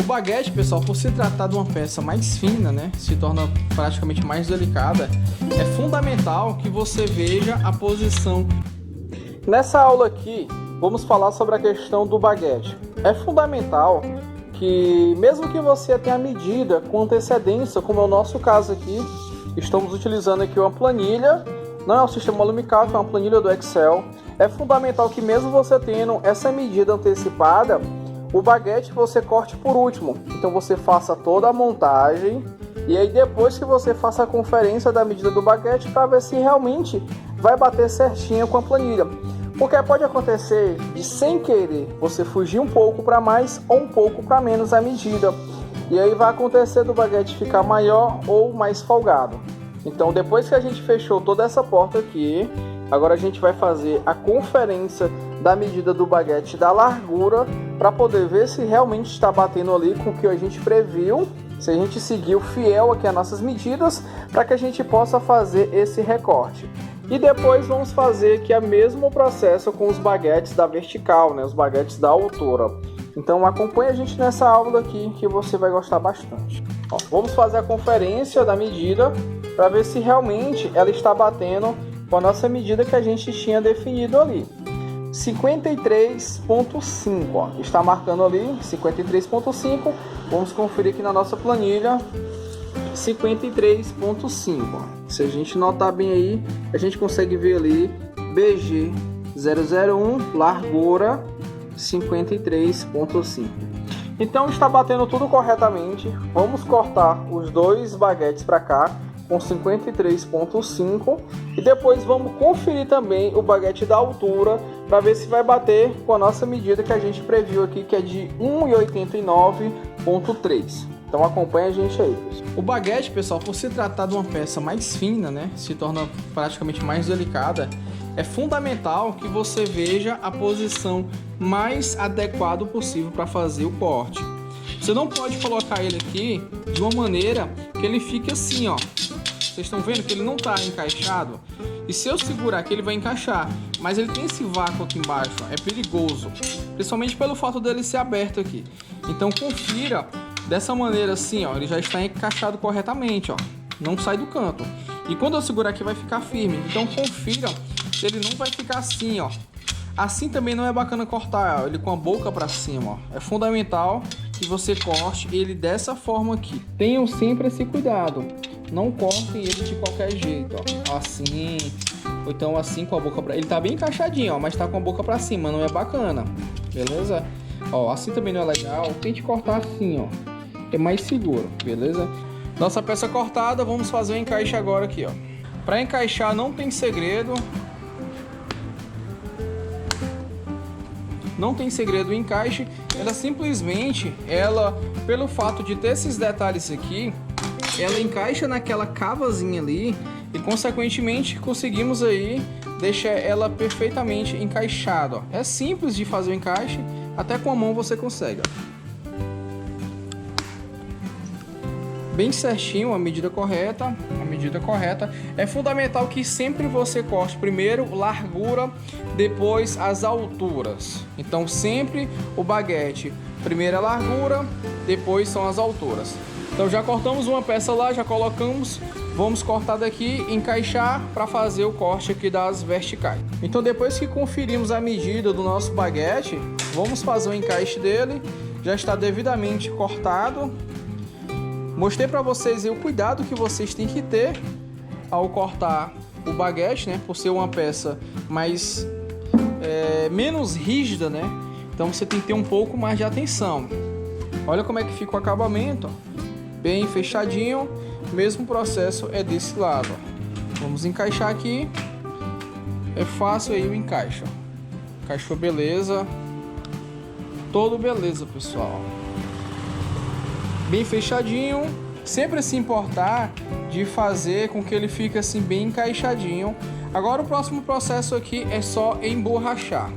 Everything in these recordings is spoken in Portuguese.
baguete, pessoal, por se tratar de uma peça mais fina, né, se torna praticamente mais delicada, é fundamental que você veja a posição. Nessa aula aqui, vamos falar sobre a questão do baguete. É fundamental que, mesmo que você tenha a medida com antecedência, como é o nosso caso aqui, estamos utilizando aqui uma planilha, não é um sistema Lumicalc, é uma planilha do Excel. É fundamental que, mesmo você tendo essa medida antecipada, o baguete você corte por último. Então você faça toda a montagem e aí depois que você faça a conferência da medida do baguete para ver se realmente vai bater certinho com a planilha. Porque pode acontecer de, sem querer, você fugir um pouco para mais ou um pouco para menos a medida. E aí vai acontecer do baguete ficar maior ou mais folgado. Então depois que a gente fechou toda essa porta aqui, agora a gente vai fazer a conferência da medida do baguete da largura para poder ver se realmente está batendo ali com o que a gente previu, se a gente seguiu fiel aqui as nossas medidas, para que a gente possa fazer esse recorte. E depois vamos fazer aqui o mesmo processo com os baguetes da vertical, né, os baguetes da altura. Então acompanhe a gente nessa aula aqui que você vai gostar bastante. Ó, vamos fazer a conferência da medida para ver se realmente ela está batendo com a nossa medida que a gente tinha definido ali. 53,5, ó, está marcando ali 53,5. Vamos conferir aqui na nossa planilha 53,5. Se a gente notar bem aí, a gente consegue ver ali BG 001, largura 53,5. Então está batendo tudo corretamente. Vamos cortar os dois baguetes para cá com 53,5 e depois vamos conferir também o baguete da altura para ver se vai bater com a nossa medida que a gente previu aqui, que é de 1,89,3. Então acompanha a gente aí, pessoal. O baguete, pessoal, por se tratar de uma peça mais fina, né, se torna praticamente mais delicada, é fundamental que você veja a posição mais adequada possível para fazer o corte. Você não pode colocar ele aqui de uma maneira que ele fique assim, ó. Vocês estão vendo que ele não está encaixado? E se eu segurar aqui, ele vai encaixar. Mas ele tem esse vácuo aqui embaixo, ó. É perigoso. Principalmente pelo fato dele ser aberto aqui. Então confira dessa maneira assim, ó. Ele já está encaixado corretamente, ó. Não sai do canto. E quando eu segurar aqui, vai ficar firme. Então confira se ele não vai ficar assim, ó. Assim também não é bacana cortar, ó, ele com a boca para cima, ó. É fundamental que você corte ele dessa forma aqui. Tenham sempre esse cuidado. Não cortem ele de qualquer jeito, ó. Assim, ou então assim com a boca pra... Ele tá bem encaixadinho, ó, mas tá com a boca para cima, não é bacana. Beleza? Ó, assim também não é legal. Tente cortar assim, ó. É mais seguro, beleza? Nossa peça cortada, vamos fazer o encaixe agora aqui, ó. Para encaixar não tem segredo. Não tem segredo o encaixe, ela pelo fato de ter esses detalhes aqui, ela encaixa naquela cavazinha ali e consequentemente conseguimos aí deixar ela perfeitamente encaixada, ó. É simples de fazer o encaixe, até com a mão você consegue, ó. Bem certinho, a medida correta. É fundamental que sempre você corte primeiro largura, depois as alturas. Então sempre o baguete, primeiro a largura, depois são as alturas. Então já cortamos uma peça lá, já colocamos, vamos cortar daqui, encaixar para fazer o corte aqui das verticais. Então depois que conferimos a medida do nosso baguete, vamos fazer o encaixe dele. Já está devidamente cortado. Mostrei para vocês aí o cuidado que vocês têm que ter ao cortar o baguete, né? Por ser uma peça mais menos rígida, né? Então você tem que ter um pouco mais de atenção. Olha como é que fica o acabamento, ó. Bem fechadinho. O mesmo processo é desse lado, ó. Vamos encaixar aqui. É fácil aí o encaixe, ó. Encaixou, beleza. Todo beleza, pessoal. Bem fechadinho, sempre se importar de fazer com que ele fique assim bem encaixadinho. Agora o próximo processo aqui é só emborrachar.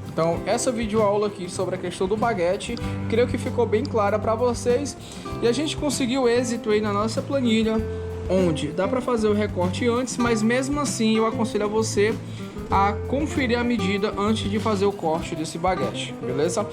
Então essa videoaula aqui sobre a questão do baguete, creio que ficou bem clara para vocês e a gente conseguiu êxito aí na nossa planilha, onde dá para fazer o recorte antes, mas mesmo assim eu aconselho a você a conferir a medida antes de fazer o corte desse baguete, beleza?